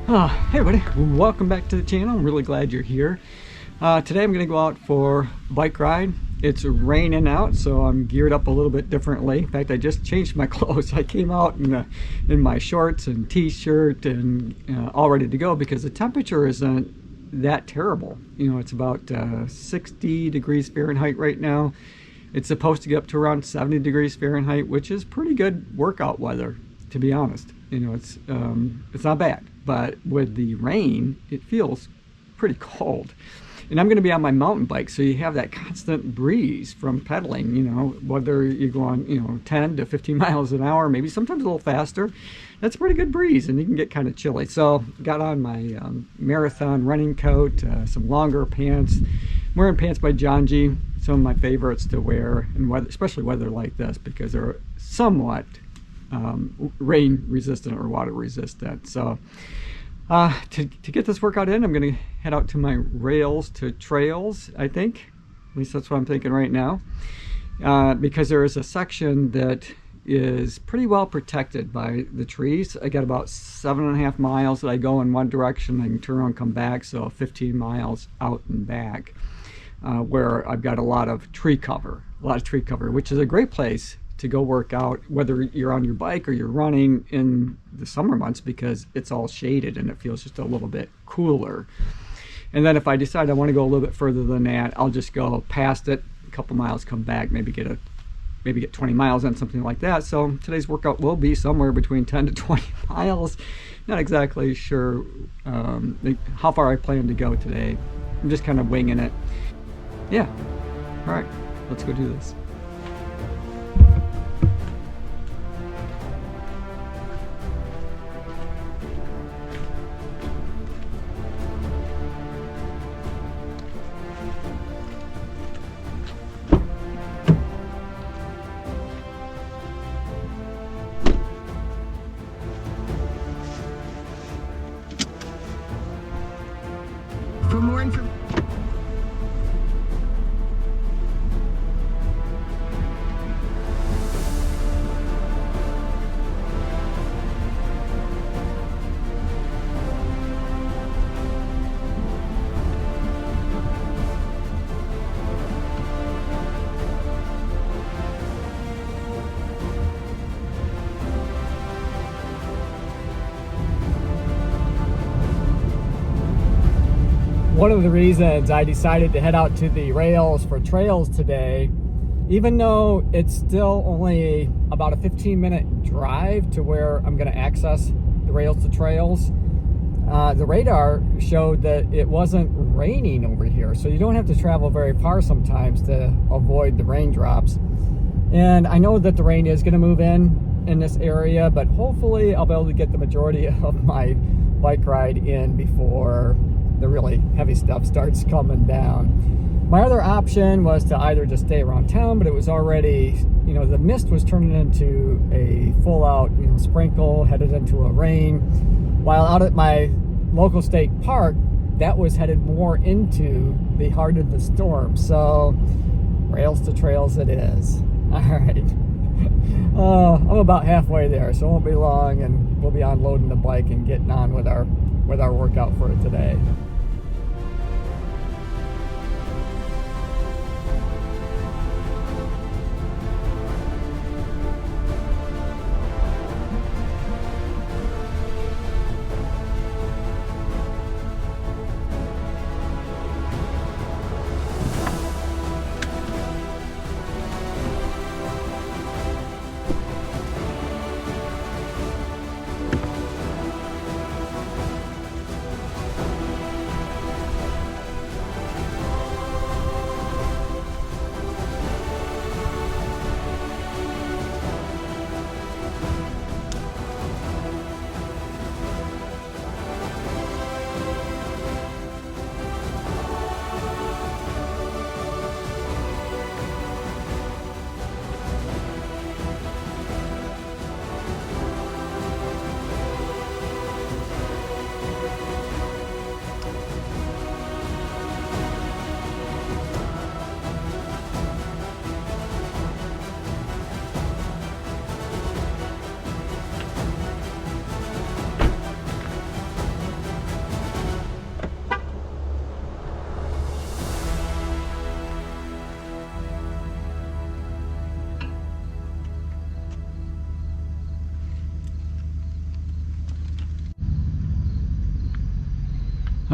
Hey everybody, welcome back to the channel. I'm really glad you're here. Today I'm going to go out for a bike ride. It's raining out, so I'm geared up a little bit differently. In fact, I just changed my clothes. I came out in my shorts and t-shirt and all ready to go because the temperature isn't that terrible. You know, it's about 60 degrees Fahrenheit right now. It's supposed to get up to around 70 degrees Fahrenheit, which is pretty good workout weather, to be honest. You know, it's not bad, but with the rain, it feels pretty cold. And I'm going to be on my mountain bike, so you have that constant breeze from pedaling, you know, whether you're going, 10 to 15 miles an hour, maybe sometimes a little faster. That's a pretty good breeze, and you can get kind of chilly. So got on my marathon running coat, some longer pants. I'm wearing pants by John G, some of my favorites to wear, in weather, especially weather like this, because they're somewhat rain resistant or water resistant. So to get this workout in, I'm going to head out to my rails to trails, I think. At least that's what I'm thinking right now. Because there is a section that is pretty well protected by the trees. I got about 7.5 miles that I go in one direction. I can turn around and come back, so 15 miles out and back, where I've got a lot of tree cover, which is a great place to go work out, whether you're on your bike or you're running in the summer months, because it's all shaded and it feels just a little bit cooler. And then if I decide I want to go a little bit further than that, I'll just go past it a couple miles, come back, maybe get 20 miles in, something like that. So today's workout will be somewhere between 10 to 20 miles. Not exactly sure how far I plan to go today. I'm just kind of winging it. Yeah. All right, let's go do this. For more information. One of the reasons I decided to head out to the rails for trails today, even though it's still only about a 15-minute drive to where I'm going to access the rails to trails, the radar showed that it wasn't raining over here, so you don't have to travel very far sometimes to avoid the raindrops. And I know that the rain is going to move in this area, but hopefully I'll be able to get the majority of my bike ride in before the really heavy stuff starts coming down. My other option was to either just stay around town, but it was already, the mist was turning into a full out, sprinkle, headed into a rain. While out at my local state park, that was headed more into the heart of the storm. So rails to trails it is. All right. I'm about halfway there, so it won't be long, and we'll be unloading the bike and getting on with our workout for today.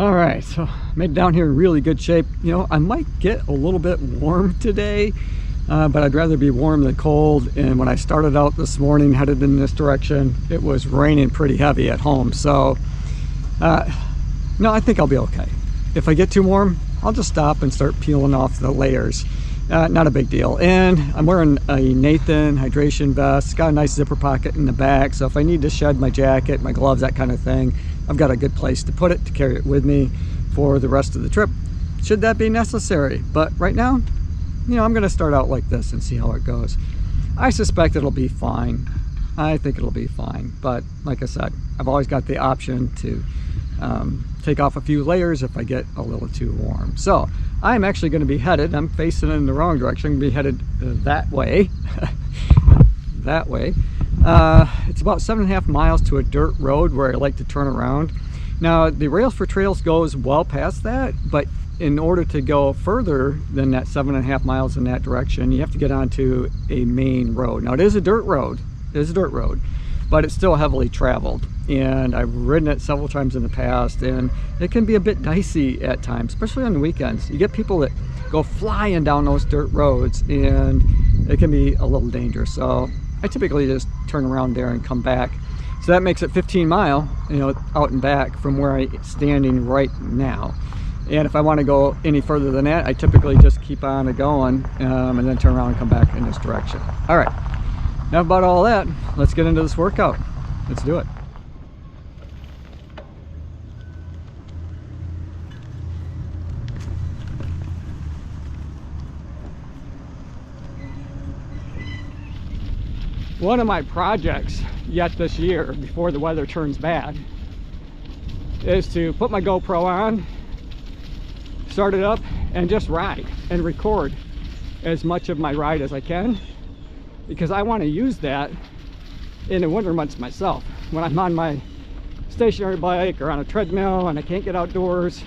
All right, so made it down here in really good shape. You know, I might get a little bit warm today, but I'd rather be warm than cold. And when I started out this morning, headed in this direction, it was raining pretty heavy at home. So, no, I think I'll be okay. If I get too warm, I'll just stop and start peeling off the layers. Not a big deal. And I'm wearing a Nathan hydration vest. It's got a nice zipper pocket in the back, so if I need to shed my jacket, my gloves, that kind of thing, I've got a good place to put it, to carry it with me for the rest of the trip, should that be necessary. But right now, you know, I'm going to start out like this and see how it goes. I suspect it'll be fine. I think it'll be fine. But like I said, I've always got the option to take off a few layers if I get a little too warm. So I'm actually going to be headed, I'm facing in the wrong direction, I'm going to be headed that way. That way. It's about 7.5 miles to a dirt road where I like to turn around. Now the Rails for Trails goes well past that, but in order to go further than that 7.5 miles in that direction, you have to get onto a main road. Now it is a dirt road, but it's still heavily traveled, and I've ridden it several times in the past, and it can be a bit dicey at times, especially on the weekends. You get people that go flying down those dirt roads, and it can be a little dangerous. So I typically just turn around there and come back. So that makes it 15 mile, you know, out and back from where I'm standing right now. And if I want to go any further than that, I typically just keep on going and then turn around and come back in this direction. All right, now about all that, let's get into this workout. Let's do it. One of my projects yet this year, before the weather turns bad, is to put my GoPro on, start it up, and just ride and record as much of my ride as I can, because I want to use that in the winter months myself. When I'm on my stationary bike or on a treadmill and I can't get outdoors,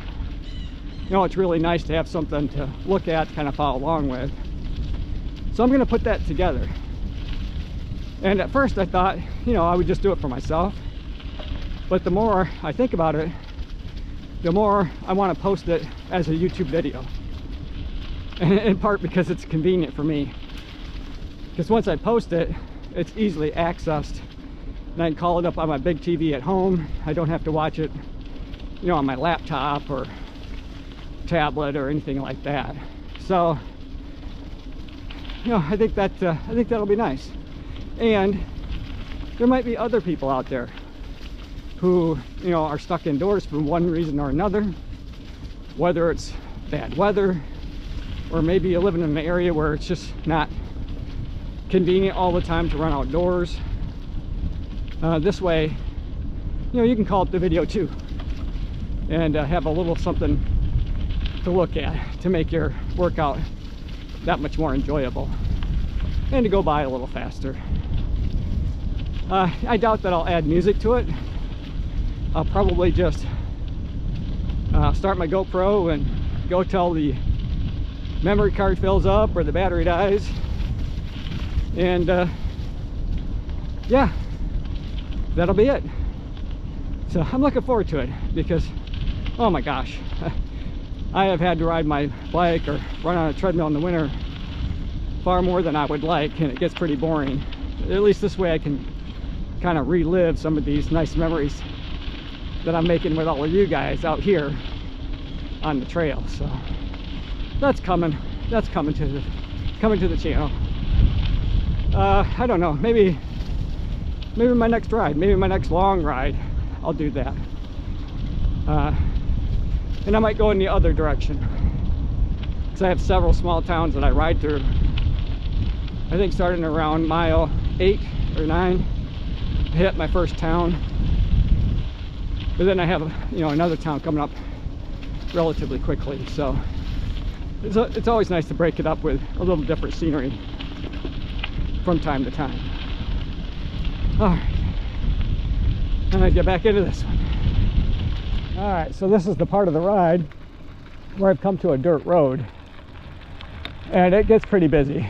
you know, it's really nice to have something to look at, kind of follow along with. So I'm going to put that together. And at first I thought, you know, I would just do it for myself. But the more I think about it, the more I want to post it as a YouTube video. And in part because it's convenient for me. Because once I post it, it's easily accessed. And I can call it up on my big TV at home. I don't have to watch it, you know, on my laptop or tablet or anything like that. So, you know, I think that'll be nice. And there might be other people out there who, you know, are stuck indoors for one reason or another, whether it's bad weather, or maybe you're living in an area where it's just not convenient all the time to run outdoors. This way, you know, you can call up the video too and have a little something to look at to make your workout that much more enjoyable and to go by a little faster. I doubt that I'll add music to it. I'll probably just start my GoPro and go till the memory card fills up or the battery dies. And yeah, that'll be it. So I'm looking forward to it because, oh my gosh, I have had to ride my bike or run on a treadmill in the winter far more than I would like, and it gets pretty boring. At least this way I can kind of relive some of these nice memories that I'm making with all of you guys out here on the trail. So that's coming to the channel. I don't know, maybe my next ride, maybe my next long ride, I'll do that. And I might go in the other direction, because I have several small towns that I ride through. I think starting around mile 8 or 9, I hit my first town. But then I have, you know, another town coming up relatively quickly. So it's always nice to break it up with a little different scenery from time to time. All right, I'm gonna get back into this one. All right, so this is the part of the ride where I've come to a dirt road, and it gets pretty busy.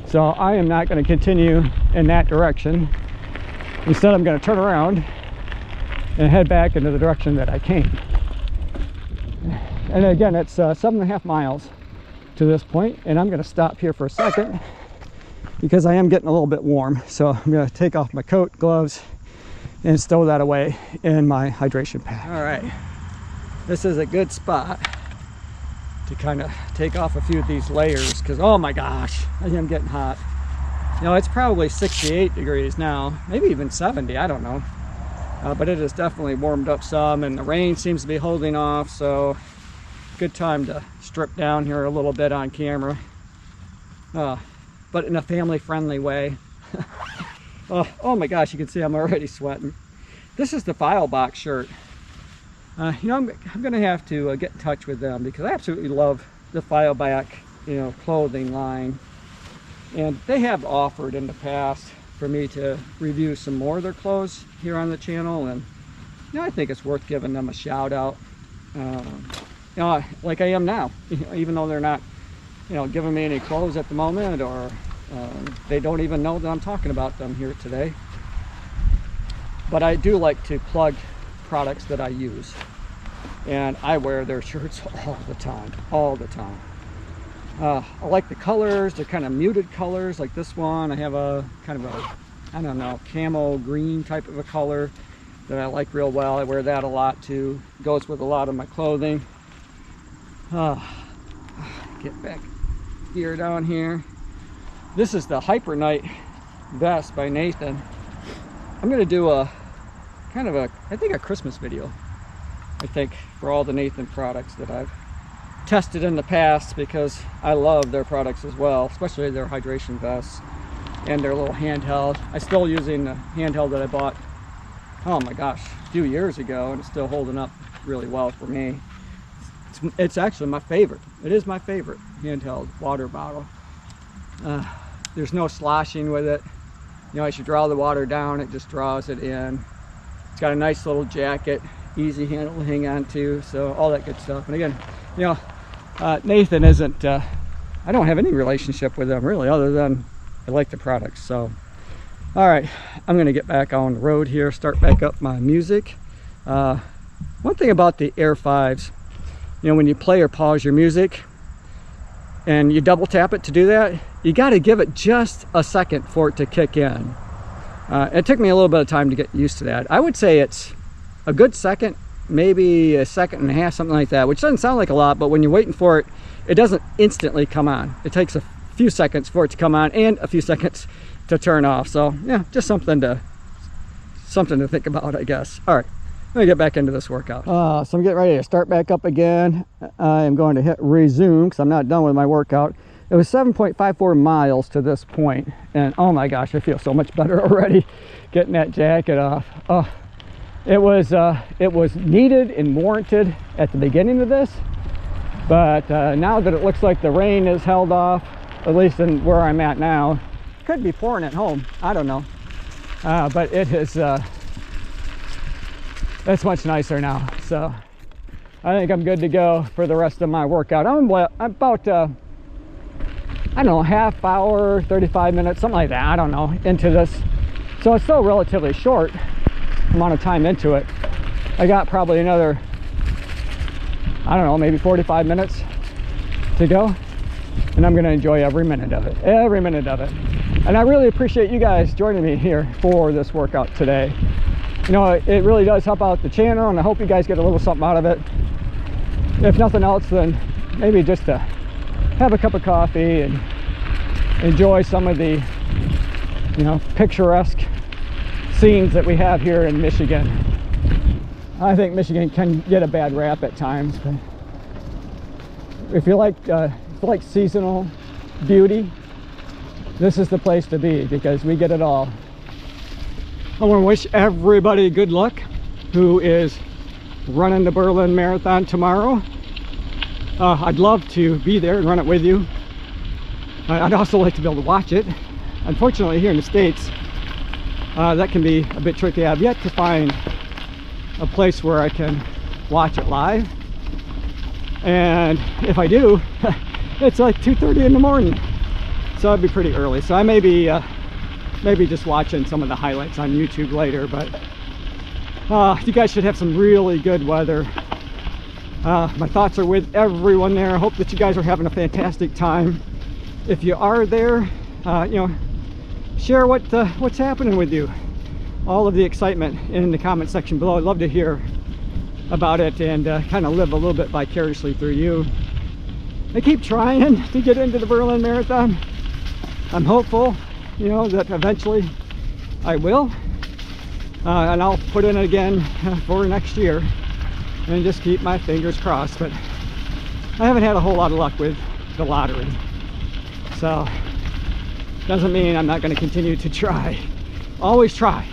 So I am not going to continue in that direction. Instead, I'm going to turn around and head back into the direction that I came. and again, it's 7.5 miles to this point, and I'm going to stop here for a second because I am getting a little bit warm. So I'm going to take off my coat, gloves, and stow that away in my hydration pack. All right, this is a good spot to kind of take off a few of these layers because, oh my gosh, I am getting hot. You know, it's probably 68 degrees now, maybe even 70, I don't know. But it has definitely warmed up some, and the rain seems to be holding off, so good time to strip down here a little bit on camera. But in a family-friendly way. Oh my gosh, you can see I'm already sweating. This is the File Box shirt. You know, I'm gonna have to get in touch with them because I absolutely love the File Back, you know, clothing line. And they have offered in the past for me to review some more of their clothes here on the channel, and you know, I think it's worth giving them a shout out. You know, like I am now, even though they're not, you know, giving me any clothes at the moment, or they don't even know that I'm talking about them here today. But I do like to plug products that I use, and I wear their shirts all the time. I like the colors. They're kind of muted colors, like this one. I have a kind of a, I don't know, camo green type of a color that I like real well. I wear that a lot too. Goes with a lot of my clothing. Get back gear down here. This is the Hyper Night vest by Nathan. I'm gonna do a kind of a, I think, a Christmas video, I think, for all the Nathan products that I've tested in the past, because I love their products as well, especially their hydration vests and their little handheld. I'm still using the handheld that I bought, oh my gosh, a few years ago, and it's still holding up really well for me. It's actually my favorite. It is my favorite handheld water bottle. There's no sloshing with it. You know, as you draw the water down, it just draws it in. It's got a nice little jacket, easy handle to hang on to, so all that good stuff. And again, you know, Nathan isn't, I don't have any relationship with them really, other than I like the products. So, all right, I'm gonna get back on the road here, start back up my music. One thing about the Air 5s, you know, when you play or pause your music and you double tap it to do that, you got to give it just a second for it to kick in. It took me a little bit of time to get used to that. I would say it's a good second, maybe a second and a half, something like that, which doesn't sound like a lot, but when you're waiting for it, it doesn't instantly come on. It takes a few seconds for it to come on and a few seconds to turn off. So yeah, just something to think about, I guess. All right, let me get back into this workout. So I'm getting ready to start back up again. I am going to hit resume because I'm not done with my workout. It was 7.54 miles to this point, and oh my gosh, I feel so much better already getting that jacket off. It was needed and warranted at the beginning of this, but now that it looks like the rain is held off, at least in where I'm at now, could be pouring at home, I don't know, but it is, it's much nicer now. So I think I'm good to go for the rest of my workout. I'm about I don't know, half hour, 35 minutes, something like that, I don't know, into this. So it's still relatively short amount of time into it. I got probably another, I don't know, maybe 45 minutes to go, and I'm going to enjoy every minute of it, And I really appreciate you guys joining me here for this workout today. You know, it really does help out the channel, and I hope you guys get a little something out of it. If nothing else, then maybe just to have a cup of coffee and enjoy some of the, you know, picturesque scenes that we have here in Michigan. I think Michigan can get a bad rap at times, but if you like seasonal beauty, this is the place to be, because we get it all. I want to wish everybody good luck who is running the Berlin Marathon tomorrow. I'd love to be there and run it with you. I'd also like to be able to watch it. Unfortunately, here in the States, that can be a bit tricky. I've yet to find a place where I can watch it live. And if I do, it's like 2:30 in the morning. So it'd be pretty early. So I may be maybe just watching some of the highlights on YouTube later. But you guys should have some really good weather My thoughts are with everyone there. I hope that you guys are having a fantastic time. If you are there, you know, share what's happening with you. All of the excitement in the comment section below. I'd love to hear about it and kind of live a little bit vicariously through you. I keep trying to get into the Berlin Marathon. I'm hopeful, you know, that eventually I will. And I'll put in again for next year and just keep my fingers crossed. But I haven't had a whole lot of luck with the lottery. So doesn't mean I'm not going to continue to try. Always try,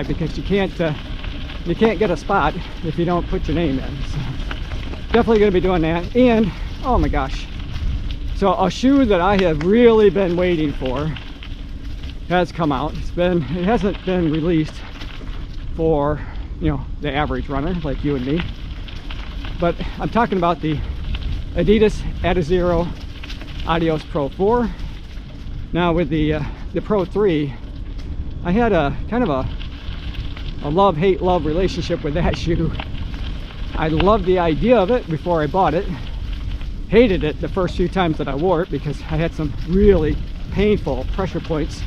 because you can't get a spot if you don't put your name in. So definitely going to be doing that. And oh my gosh, so a shoe that I have really been waiting for has come out. It hasn't been released for, you know, the average runner like you and me, but I'm talking about the Adidas Adizero Adios Pro 4. Now with the Pro 3, I had a kind of a love-hate-love relationship with that shoe. I loved the idea of it before I bought it. Hated it the first few times that I wore it because I had some really painful pressure points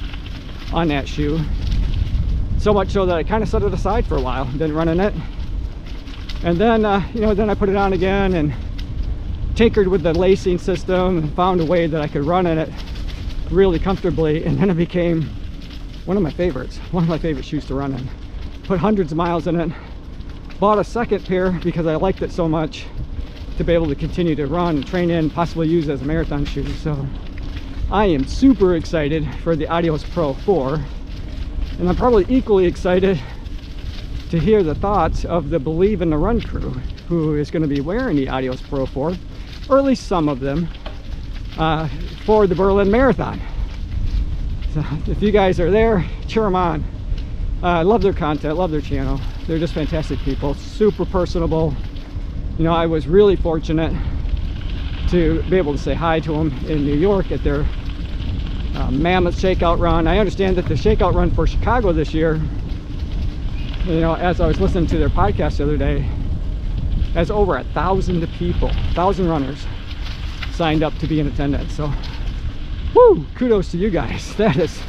on that shoe. So much so that I kind of set it aside for a while, didn't run in it. And then, you know, then I put it on again and tinkered with the lacing system and found a way that I could run in it really comfortably. And then it became one of my favorites shoes to run in. Put hundreds of miles in it. Bought a second pair because I liked it so much to be able to continue to run and train in, possibly use as a marathon shoe. So I am super excited for the Adios Pro 4. And I'm probably equally excited to hear the thoughts of the Believe in the Run crew, who is going to be wearing the Adios Pro 4, or at least some of them, for the Berlin Marathon. So if you guys are there, cheer them on. I love their content, love their channel. They're just fantastic people, super personable. You know, I was really fortunate to be able to say hi to them in New York at their mammoth shakeout run. I understand that the shakeout run for Chicago this year, you know, as I was listening to their podcast the other day, has over 1,000 people, 1,000 runners signed up to be in attendance. So, woo, kudos to you guys. That's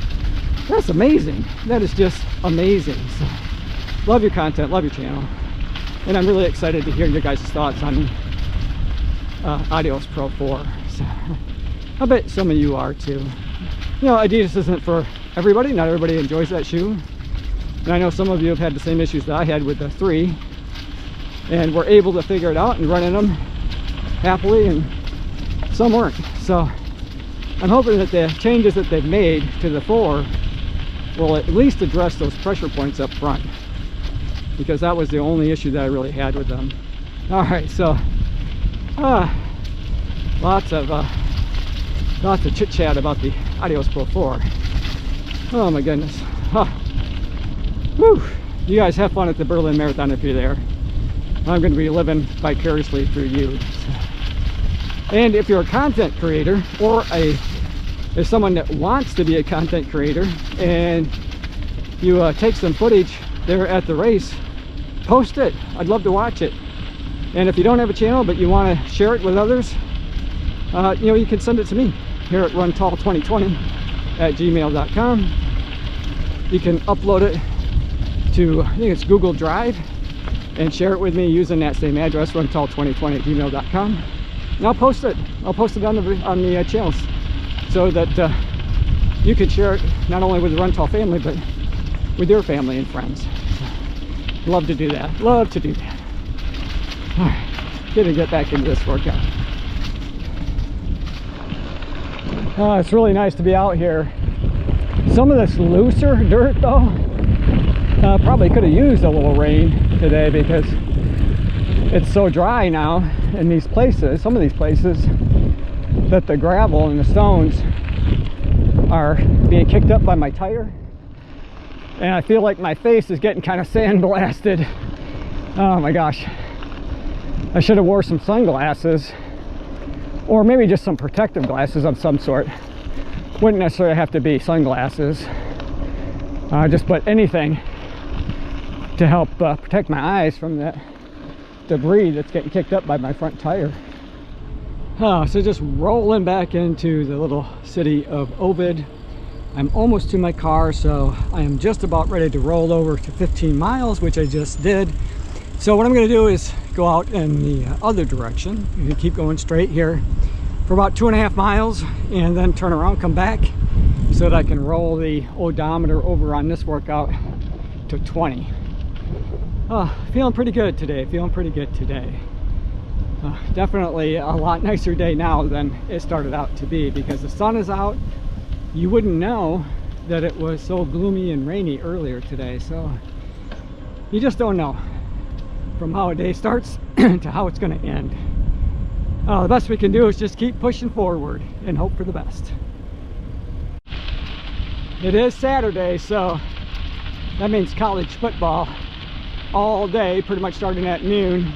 amazing. That is just amazing. So, love your content, love your channel, and I'm really excited to hear your guys' thoughts on Adios Pro 4. So, I bet some of you are too. You know, Adidas isn't for everybody. Not everybody enjoys that shoe. And I know some of you have had the same issues that I had with the 3 and were able to figure it out and run in them happily, and some weren't. So I'm hoping that the changes that they've made to the 4 will at least address those pressure points up front, because that was the only issue that I really had with them. All right, so lots of chit chat about the Adios Pro 4. Oh my goodness. Whew. You guys have fun at the Berlin Marathon if you're there. I'm going to be living vicariously through you. So. And if you're a content creator, or if someone that wants to be a content creator, and you take some footage there at the race, post it. I'd love to watch it. And if you don't have a channel but you want to share it with others, you know, you can send it to me here at runtall2020@gmail.com. You can upload it to, I think it's Google Drive, and share it with me using that same address, runtall2020@gmail.com. And I'll post it. I'll post it on the channels, so that you can share it not only with the Run Tall family, but with your family and friends. So, love to do that. Love to do that. All right, gonna get back into this workout. It's really nice to be out here. Some of this looser dirt though, probably could have used a little rain today, because it's so dry now in these places, some of these places, that the gravel and the stones are being kicked up by my tire. And I feel like my face is getting kind of sandblasted. Oh my gosh. I should have wore some sunglasses, or maybe just some protective glasses of some sort. Wouldn't necessarily have to be sunglasses, just but anything to help protect my eyes from that debris that's getting kicked up by my front tire. So just rolling back into the little city of Ovid. I'm almost to my car, so I am just about ready to roll over to 15 miles, which I just did. So what I'm going to do is go out in the other direction. I'm going to keep going straight here for about 2.5 miles and then turn around, come back, so that I can roll the odometer over on this workout to 20. Feeling pretty good today, definitely a lot nicer day now than it started out to be, because the sun is out. You wouldn't know that it was so gloomy and rainy earlier today, so you just don't know from how a day starts to how it's going to end. The best we can do is just keep pushing forward and hope for the best. It is Saturday, so that means college football all day, pretty much starting at noon.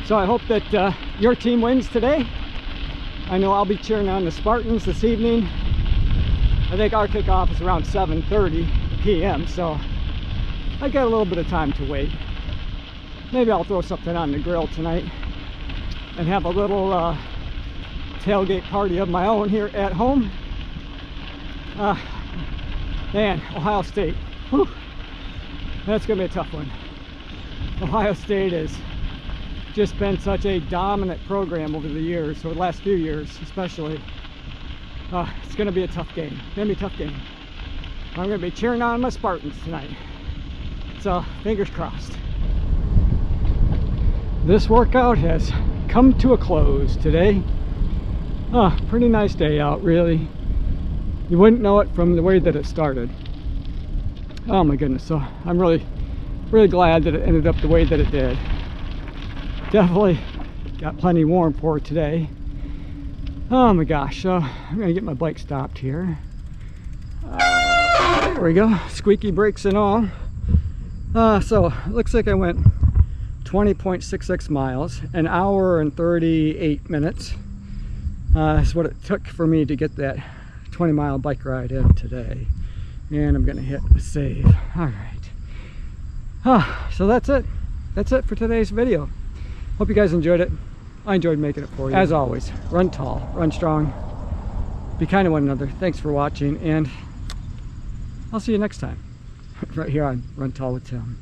So I hope that your team wins today. I know I'll be cheering on the Spartans this evening. I think our kickoff is around 7:30 p.m. so I got a little bit of time to wait. Maybe I'll throw something on the grill tonight and have a little tailgate party of my own here at home. Man, Ohio State, whew, that's gonna be a tough one. Ohio State has just been such a dominant program over the years, over the last few years especially. It's gonna be a tough game. I'm gonna be cheering on my Spartans tonight, so fingers crossed. This workout has come to a close today. Pretty nice day out, really. You wouldn't know it from the way that it started. Oh my goodness, so I'm really glad that it ended up the way that it did. Definitely got plenty warm for today. Oh my gosh, so I'm gonna get my bike stopped here. There we go, squeaky brakes and all. So it looks like I went 20.66 miles, an hour and 38 minutes. That's what it took for me to get that 20-mile bike ride in today. And I'm gonna hit save. All right. So that's it for today's video. Hope you guys enjoyed it. I enjoyed making it for you. As always, run tall, run strong, be kind to one another. Thanks for watching, and I'll see you next time right here on Run Tall with Tim.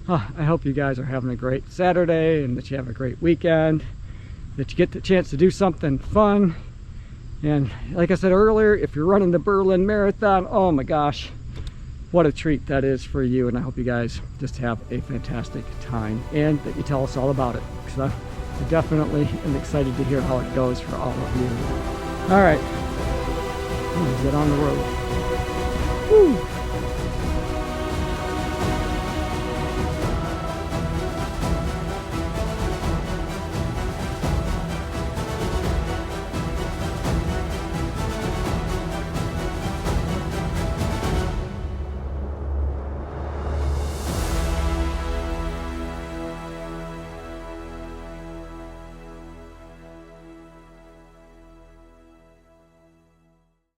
I hope you guys are having a great Saturday and that you have a great weekend, that you get the chance to do something fun. And like I said earlier, if you're running the Berlin Marathon, oh my gosh, what a treat that is for you. And I hope you guys just have a fantastic time and that you tell us all about it, because I definitely am excited to hear how it goes for all of you. All right, let's get on the road. Woo.